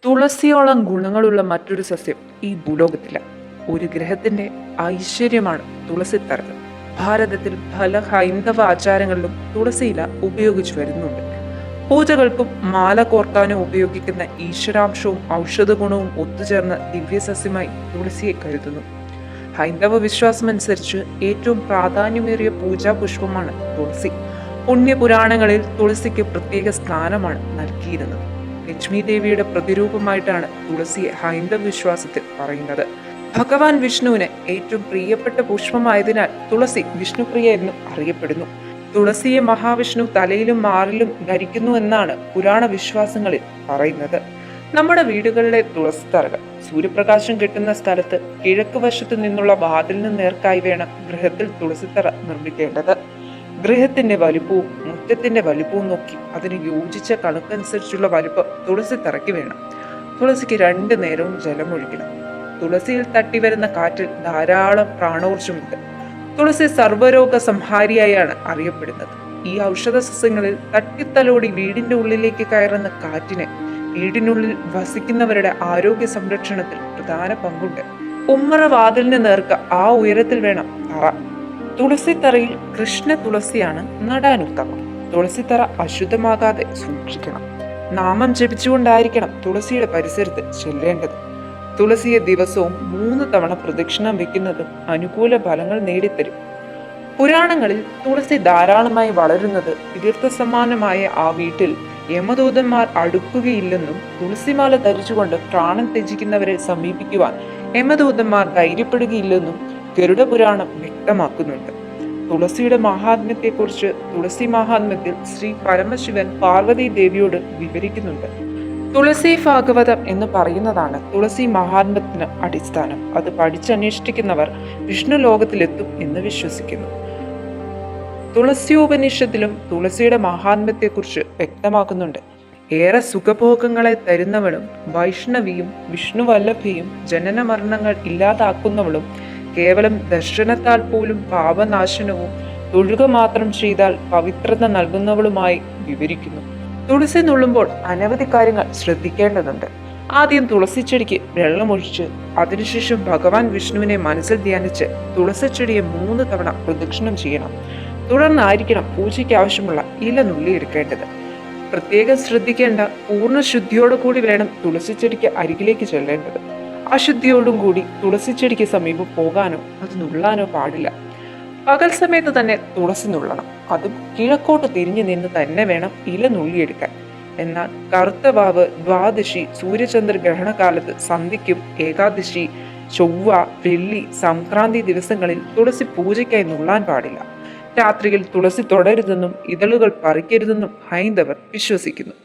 തുളസിയോളം ഗുണങ്ങളുള്ള മറ്റൊരു സസ്യം ഈ ഭൂലോകത്തില്ല. ഒരു ഗ്രഹത്തിന്റെ ഐശ്വര്യമാണ് തുളസിത്തറകൾ. ഭാരതത്തിൽ പല ഹൈന്ദവ ആചാരങ്ങളിലും തുളസിയില ഉപയോഗിച്ചു വരുന്നുണ്ട്. പൂജകൾക്കും മാല കോർക്കാനും ഉപയോഗിക്കുന്ന ഈശ്വരാംശവും ഔഷധ ഗുണവും ഒത്തുചേർന്ന ദിവ്യസസ്യമായി തുളസിയെ കരുതുന്നു. ഹൈന്ദവ വിശ്വാസമനുസരിച്ച് ഏറ്റവും പ്രാധാന്യമേറിയ പൂജാ പുഷ്പമാണ് തുളസി. പുണ്യപുരാണങ്ങളിൽ തുളസിക്ക് പ്രത്യേക സ്ഥാനമാണ് നൽകിയിരുന്നത്. ലക്ഷ്മി ദേവിയുടെ പ്രതിരൂപമായിട്ടാണ് തുളസിയെ ഹൈന്ദവ വിശ്വാസത്തിൽ പറയുന്നത്. ഭഗവാൻ വിഷ്ണുവിന് ഏറ്റവും പ്രിയപ്പെട്ട പുഷ്പമായതിനാൽ തുളസി വിഷ്ണുപ്രിയ എന്നും അറിയപ്പെടുന്നു. തുളസിയെ മഹാവിഷ്ണു തലയിലും മാറിലും ധരിക്കുന്നു എന്നാണ് പുരാണ വിശ്വാസങ്ങളിൽ പറയുന്നത്. നമ്മുടെ വീടുകളിലെ തുളസിത്തറകൾ സൂര്യപ്രകാശം കിട്ടുന്ന സ്ഥലത്ത് കിഴക്ക് വശത്തു നിന്നുള്ള വാതിലിന് നേർക്കായി വേണം ഗൃഹത്തിൽ തുളസിത്തറ നിർമ്മിക്കേണ്ടത്. ഗൃഹത്തിന്റെ വലുപ്പവും മുറ്റത്തിന്റെ വലുപ്പവും നോക്കി അതിന് യോജിച്ച കണക്കനുസരിച്ചുള്ള വലുപ്പം തുളസിത്തറയ്ക്ക് വേണം. തുളസിക്ക് 2 നേരവും ജലമൊഴിക്കണം. തുളസിയിൽ തട്ടിവരുന്ന കാറ്റിൽ ധാരാളം പ്രാണോർജ്ജമുണ്ട്. തുളസി സർവ്വരോഗ സംഹാരിയായാണ് അറിയപ്പെടുന്നത്. ഈ ഔഷധ സസ്യങ്ങളിൽ തട്ടിത്തലോടി വീടിന്റെ ഉള്ളിലേക്ക് കയറുന്ന കാറ്റിന് വീടിനുള്ളിൽ വസിക്കുന്നവരുടെ ആരോഗ്യ സംരക്ഷണത്തിൽ പ്രധാന പങ്കുണ്ട്. ഉമ്മറ വാതിലിന് നേർക്ക് ആ ഉയരത്തിൽ വേണം തറ. തുളസിത്തറയിൽ കൃഷ്ണ തുളസിയാണ് നടാനുത്തമം. തുളസിത്തറ അശുദ്ധമാകാതെ സൂക്ഷിക്കണം. നാമം ജപിച്ചുകൊണ്ടായിരിക്കണം തുളസിയുടെ പരിസരത്ത് ചെല്ലേണ്ടത്. തുളസിയെ ദിവസവും 3 തവണ പ്രദക്ഷിണം വെക്കുന്നതും അനുകൂല ഫലങ്ങൾ നേടിത്തരും. പുരാണങ്ങളിൽ തുളസി ധാരാളമായി വളരുന്നത് തീർത്ഥസമാനമായ ആ വീട്ടിൽ യമദൂതന്മാർ അടുക്കുകയില്ലെന്നും തുളസിമാല ധരിച്ചുകൊണ്ട് പ്രാണൻ ത്യജിക്കുന്നവരെ സമീപിക്കുവാൻ യമദൂതന്മാർ ധൈര്യപ്പെടുകയില്ലെന്നും ഗരുഡ പുരാണം വ്യക്തമാക്കുന്നുണ്ട്. തുളസിയുടെ മഹാത്മ്യത്തെക്കുറിച്ച് തുളസി മഹാത്മ്യത്തിൽ ശ്രീ പരമശിവൻ പാർവതി ദേവിയോട് വിവരിക്കുന്നുണ്ട്. തുളസി ഭാഗവതം എന്ന് പറയുന്നതാണ് തുളസി മഹാത്മ്യത്തിന് അടിസ്ഥാനം. അത് പഠിച്ചന്വേഷിക്കുന്നവർ വിഷ്ണു ലോകത്തിലെത്തും എന്ന് വിശ്വസിക്കുന്നു. തുളസിയോപനിഷത്തിലും തുളസിയുടെ മഹാത്മ്യത്തെക്കുറിച്ച് വ്യക്തമാക്കുന്നുണ്ട്. ഏറെ സുഖഭോഗങ്ങളെ തരുന്നവളും വൈഷ്ണവിയും വിഷ്ണുവല്ലഭയും ജനന മരണങ്ങൾ ഇല്ലാതാക്കുന്നവളും കേവലം ദർശനത്താൽ പോലും പാപനാശനവും തൊഴുക മാത്രം ചെയ്താൽ പവിത്രത നൽകുന്നവളുമായി വിവരിക്കുന്നു. തുളസി നുള്ളുമ്പോൾ അനവധി കാര്യങ്ങൾ ശ്രദ്ധിക്കേണ്ടതുണ്ട്. ആദ്യം തുളസിച്ചെടിക്ക് വെള്ളമൊഴിച്ച് അതിനുശേഷം ഭഗവാൻ വിഷ്ണുവിനെ മനസ്സിൽ ധ്യാനിച്ച് തുളസിച്ചെടിയെ 3 തവണ പ്രദക്ഷിണം ചെയ്യണം. തുടർന്നായിരിക്കണം പൂജയ്ക്ക് ആവശ്യമുള്ള ഇല നുള്ളിയെടുക്കേണ്ടത്. പ്രത്യേകം ശ്രദ്ധിക്കേണ്ട പൂർണ്ണ ശുദ്ധിയോടു കൂടി വേണം തുളസിച്ചെടിക്ക് അരികിലേക്ക് ചെല്ലേണ്ടത്. അശുദ്ധിയോടും കൂടി തുളസിച്ചെടിക്ക് സമീപം പോകാനോ അത് നുള്ളാനോ പാടില്ല. പകൽ സമയത്ത് തന്നെ തുളസി നുള്ളണം. അതും കിഴക്കോട്ട് തിരിഞ്ഞു നിന്ന് തന്നെ വേണം ഇല നുള്ളിയെടുക്കാൻ. എന്നാൽ കറുത്ത വാവ്, ദ്വാദശി, സൂര്യചന്ദ്ര ഗ്രഹണകാലത്ത്, സന്ധ്യയ്ക്കും ഏകാദശി, ചൊവ്വ, വെള്ളി, സംക്രാന്തി ദിവസങ്ങളിൽ തുളസി പൂജയ്ക്കായി നുള്ളാൻ പാടില്ല. രാത്രിയിൽ തുളസി തൊടരുതെന്നും ഇതളുകൾ പറിക്കരുതെന്നും ഹൈന്ദവർ വിശ്വസിക്കുന്നു.